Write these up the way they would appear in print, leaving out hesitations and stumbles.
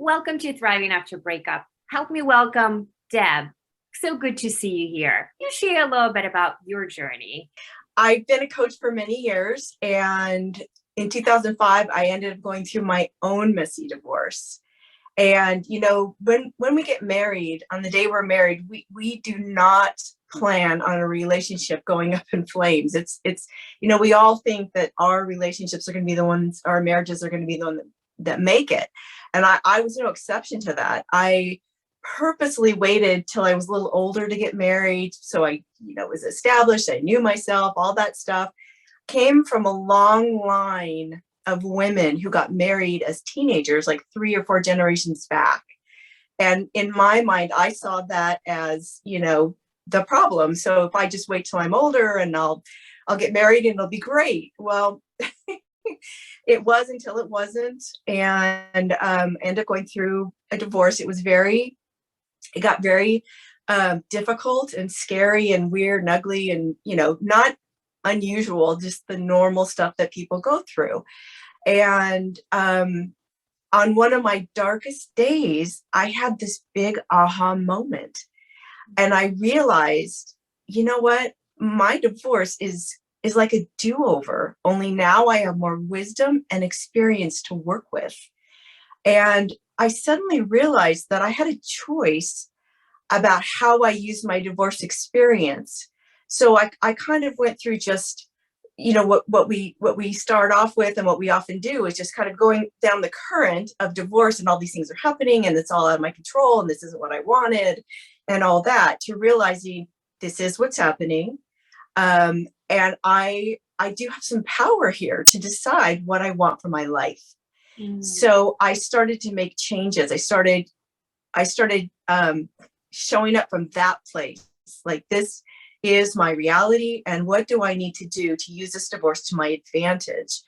Welcome to Thriving After Breakup. Help me welcome Deb. So good to see you here. You share a little bit about your journey. I've been a coach for many years, and in 2005, I ended up going through my own messy divorce. And, when we get married, on the day we're married, we do not plan on a relationship going up in flames. We all think that our relationships are going to be the ones, our marriages are going to be the one that make it. And I was no exception to that. I purposely waited till I was a little older to get married. So I, was established. I knew myself, all that stuff. Came from a long line of women who got married as teenagers, like 3 or 4 generations back. And in my mind, I saw that as, the problem. So if I just wait till I'm older and I'll get married and it'll be great. Well, it was until it wasn't, and ended up going through a divorce. It got very difficult and scary and weird and ugly and, not unusual, just the normal stuff that people go through. And on one of my darkest days, I had this big aha moment. And I realized, you know what? My divorce is like a do-over, only now I have more wisdom and experience to work with. And I suddenly realized that I had a choice about how I used my divorce experience. So I kind of went through just, what we start off with and what we often do is just kind of going down the current of divorce, and all these things are happening and it's all out of my control and this isn't what I wanted and all that, to realizing this is what's happening. And I do have some power here to decide what I want for my life. So I started to make changes. I started showing up from that place. Like, this is my reality, and what do I need to do to use this divorce to my advantage?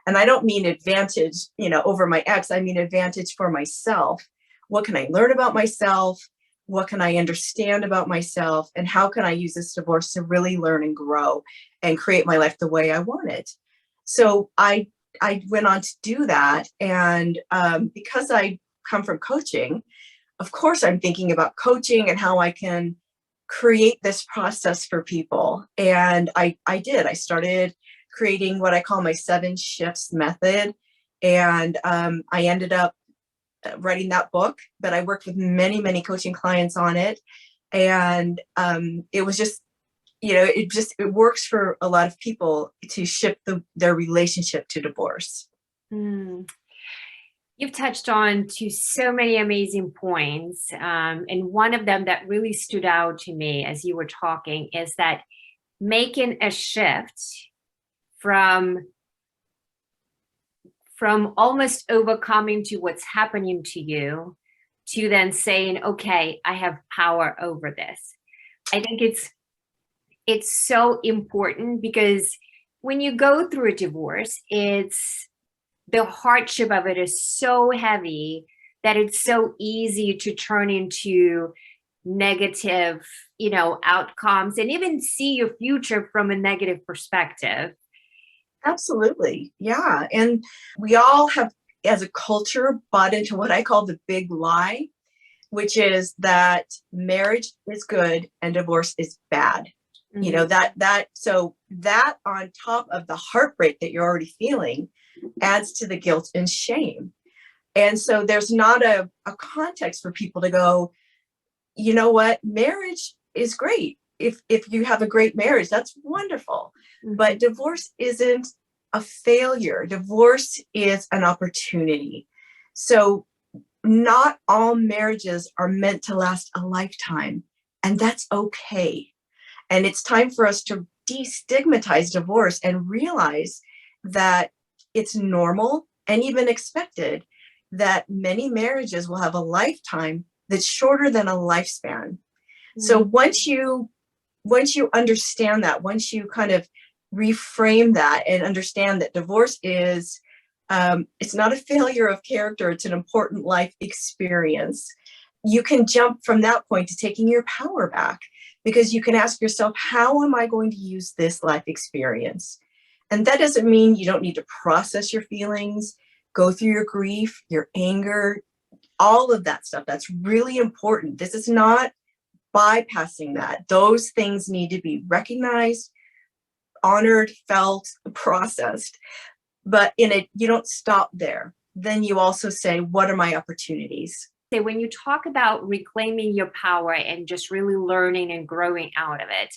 And I don't mean advantage, over my ex. I mean advantage for myself. What can I learn about myself? What can I understand about myself? And how can I use this divorce to really learn and grow and create my life the way I want it? So I went on to do that. And because I come from coaching, of course, I'm thinking about coaching and how I can create this process for people. And I did. I started creating what I call my 7 shifts method. And I ended up writing that book, but I worked with many, many coaching clients on it. And it was just, it works for a lot of people to shift their relationship to divorce. You've touched on to so many amazing points. And one of them that really stood out to me as you were talking is that making a shift from almost overcoming to what's happening to you, to then saying, okay, I have power over this. I think it's so important, because when you go through a divorce, the hardship of it is so heavy that it's so easy to turn into negative, outcomes, and even see your future from a negative perspective. Absolutely. Yeah. And we all have, as a culture, bought into what I call the big lie, which is that marriage is good and divorce is bad. Mm-hmm. So that on top of the heartbreak that you're already feeling adds to the guilt and shame. And so there's not a context for people to go, you know what, marriage is great. If you have a great marriage, that's wonderful. Mm-hmm. But divorce isn't a failure. Divorce is an opportunity. So not all marriages are meant to last a lifetime, and that's okay. And it's time for us to destigmatize divorce and realize that it's normal and even expected that many marriages will have a lifetime that's shorter than a lifespan. Mm-hmm. So once you understand that, once you kind of reframe that and understand that divorce is, it's not a failure of character, it's an important life experience, you can jump from that point to taking your power back, because you can ask yourself, how am I going to use this life experience? And that doesn't mean you don't need to process your feelings, go through your grief, your anger, all of that stuff. That's really important. This is not bypassing that. Those things need to be recognized, honored, felt, processed. But you don't stop there. Then you also say, what are my opportunities? When you talk about reclaiming your power and just really learning and growing out of it,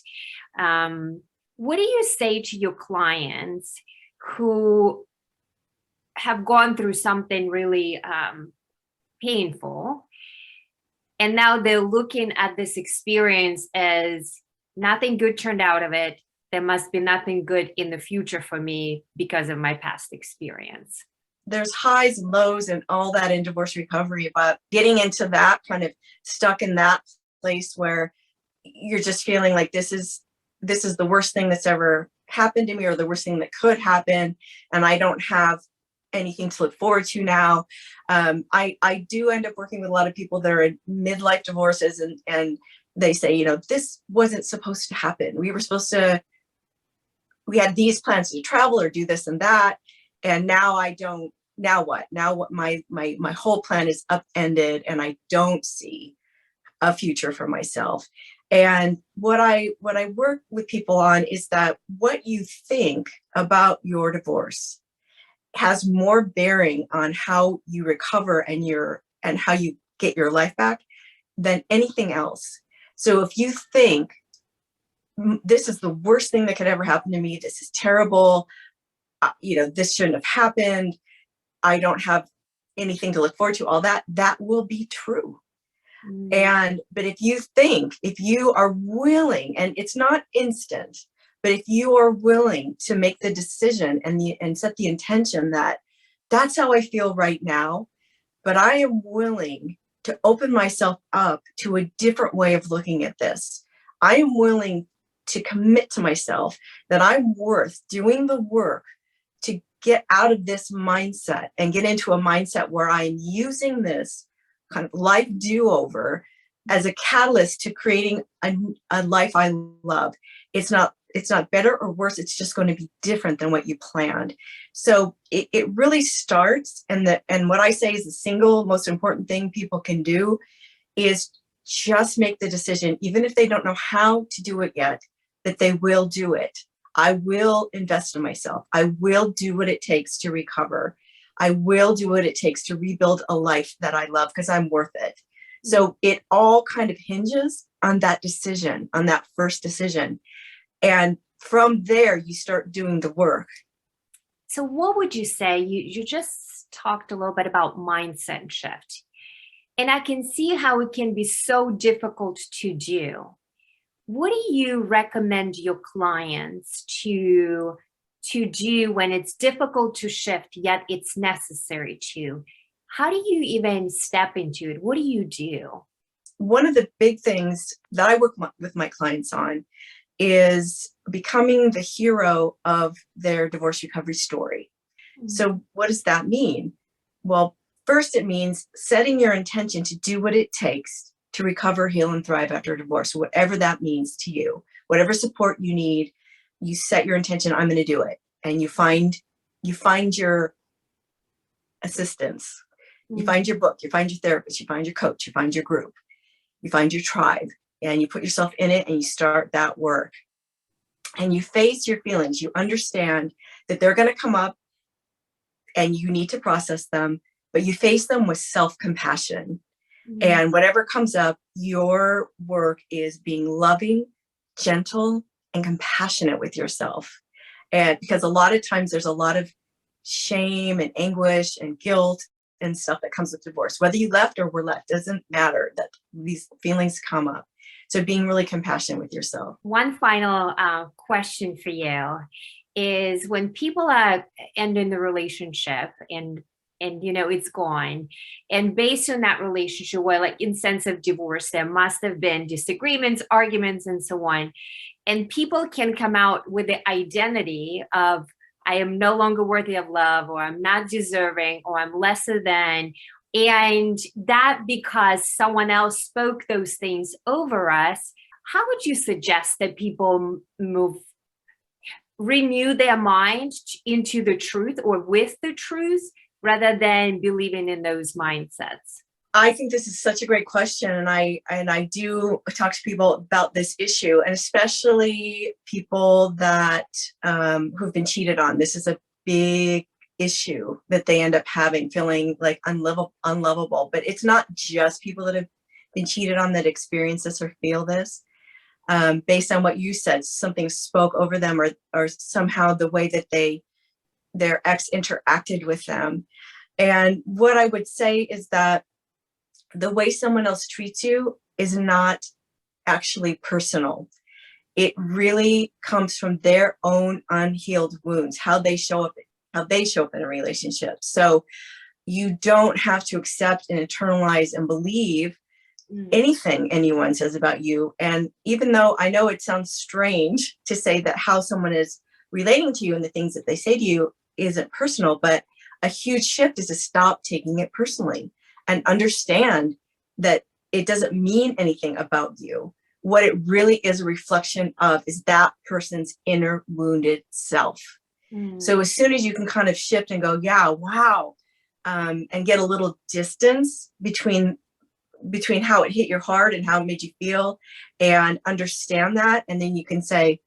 what do you say to your clients who have gone through something really painful, and now they're looking at this experience as nothing good turned out of it? There must be nothing good in the future for me because of my past experience. There's highs and lows and all that in divorce recovery, but getting into that kind of stuck in that place where you're just feeling like this is the worst thing that's ever happened to me, or the worst thing that could happen, and I don't have anything to look forward to now. I do end up working with a lot of people that are in midlife divorces, and they say, this wasn't supposed to happen. We had these plans to travel or do this and that, and now I don't. Now what? Now what? My whole plan is upended, and I don't see a future for myself. And what I work with people on is that what you think about your divorce has more bearing on how you recover and how you get your life back than anything else. So if you think this is the worst thing that could ever happen to me, this is terrible, this shouldn't have happened, I don't have anything to look forward to, all that will be true. But if you are willing, and it's not instant, but if you are willing to make the decision and set the intention that that's how I feel right now, but I am willing to open myself up to a different way of looking at this. I am willing to commit to myself that I'm worth doing the work to get out of this mindset and get into a mindset where I'm using this kind of life do-over as a catalyst to creating a life I love. It's not better or worse. It's just going to be different than what you planned. So it really starts, and what I say is the single most important thing people can do is just make the decision, even if they don't know how to do it yet, that they will do it. I will invest in myself. I will do what it takes to recover. I will do what it takes to rebuild a life that I love because I'm worth it. So it all kind of hinges on that decision, on that first decision. And from there, you start doing the work. So what would you say? You just talked a little bit about mindset shift. And I can see how it can be so difficult to do. What do you recommend your clients to do when it's difficult to shift, yet it's necessary to? How do you even step into it? What do you do? One of the big things that I work with my clients on is becoming the hero of their divorce recovery story. Mm-hmm. So what does that mean? Well, first, it means setting your intention to do what it takes to recover, heal, and thrive after a divorce, whatever that means to you. Whatever support you need, you set your intention, I'm going to do it. And you find your assistants, you find your book, you find your therapist, you find your coach, you find your group, you find your tribe, and you put yourself in it and you start that work. And you face your feelings. You understand that they're going to come up and you need to process them, but you face them with self-compassion. And whatever comes up, your work is being loving, gentle, and compassionate with yourself. And because a lot of times there's a lot of shame and anguish and guilt and stuff that comes with divorce. Whether you left or were left, doesn't matter, that these feelings come up. So being really compassionate with yourself. One final question for you is, when people are ending the relationship and it's gone, and based on that relationship, where like in sense of divorce, there must have been disagreements, arguments, and so on, and people can come out with the identity of, I am no longer worthy of love, or I'm not deserving, or I'm lesser than, and that because someone else spoke those things over us. How would you suggest that people renew their mind into the truth or with the truth, rather than believing in those mindsets? I think this is such a great question, and I do talk to people about this issue, and especially people that who've been cheated on. This is a big issue that they end up having, feeling like unlovable. But it's not just people that have been cheated on that experience this or feel this. Based on what you said, something spoke over them, or somehow the way that their ex interacted with them. And what I would say is that the way someone else treats you is not actually personal. It really comes from their own unhealed wounds, how they show up in a relationship. So you don't have to accept and internalize and believe anything anyone says about you. And even though I know it sounds strange to say that how someone is relating to you and the things that they say to you isn't personal, but a huge shift is to stop taking it personally and understand that it doesn't mean anything about you. What it really is a reflection of is that person's inner wounded self. So as soon as you can kind of shift and go, yeah, wow, and get a little distance between how it hit your heart and how it made you feel, and understand that, and then you can say,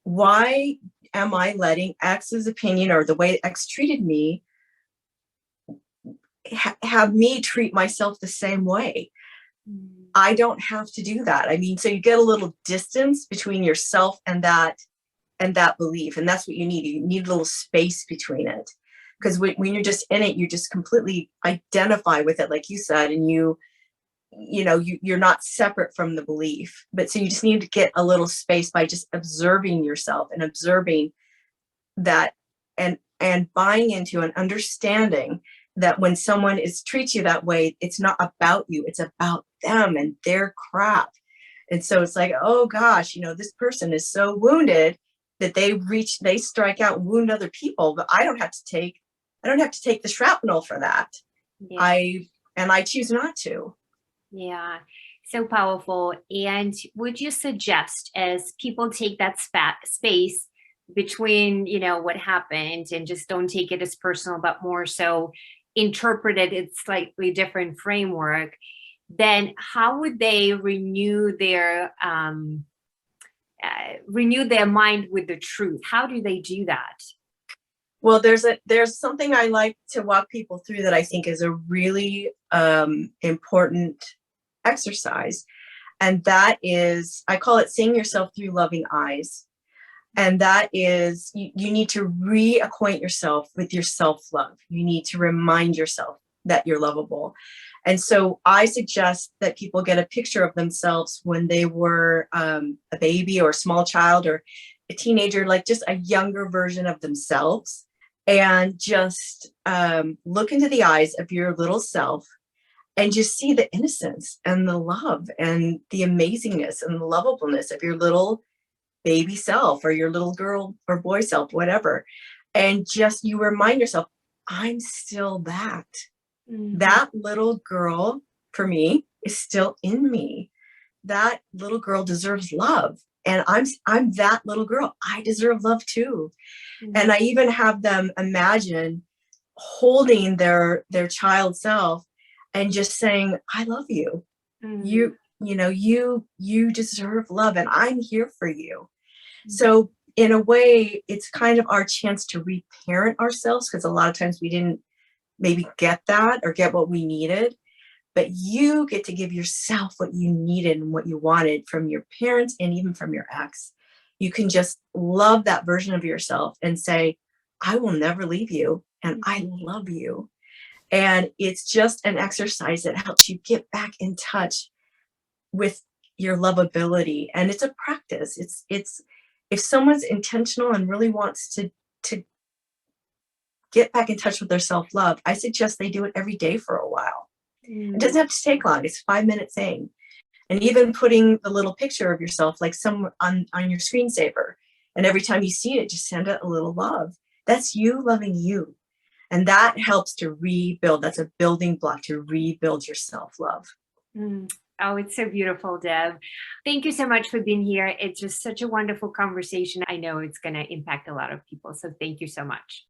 why am I letting X's opinion or the way X treated me have me treat myself the same way? I don't have to do that. I mean, so you get a little distance between yourself and that belief, and that's what you need. You need a little space between it, because when you're just in it, you just completely identify with it, like you said, and you're not separate from the belief. But so you just need to get a little space by just observing yourself and observing that, and buying into and understanding that when someone treats you that way, it's not about you, it's about them and their crap. And so it's like, oh gosh, this person is so wounded that they strike out and wound other people, but I don't have to take the shrapnel for that. Yeah. I choose not to. Yeah, so powerful. And would you suggest, as people take that space between, what happened, and just don't take it as personal, but more so interpret it in slightly different framework, then how would they renew their mind with the truth? How do they do that? Well, there's something I like to walk people through that I think is a really important exercise. And that is, I call it seeing yourself through loving eyes. And that is, you need to reacquaint yourself with your self-love. You need to remind yourself that you're lovable. And so I suggest that people get a picture of themselves when they were a baby or a small child or a teenager, like just a younger version of themselves, and just look into the eyes of your little self and just see the innocence and the love and the amazingness and the lovableness of your little baby self, or your little girl or boy self, whatever. And just, you remind yourself, I'm still that. That little girl for me is still in me. That little girl deserves love. And I'm that little girl. I deserve love too. And I even have them imagine holding their child self and just saying, I love you. You deserve love, and I'm here for you. So in a way, it's kind of our chance to reparent ourselves, because a lot of times we didn't maybe get that or get what we needed. But you get to give yourself what you needed and what you wanted from your parents and even from your ex. You can just love that version of yourself and say, I will never leave you, and I love you. And it's just an exercise that helps you get back in touch with your lovability. And it's a practice. It's if someone's intentional and really wants to get back in touch with their self-love, I suggest they do it every day for a while. It doesn't have to take long. It's a 5-minute thing. And even putting the little picture of yourself, like on your screensaver, and every time you see it, just send it a little love. That's you loving you. And that helps to rebuild. That's a building block to rebuild your self-love. Oh, it's so beautiful, Deb. Thank you so much for being here. It's just such a wonderful conversation. I know it's going to impact a lot of people. So thank you so much.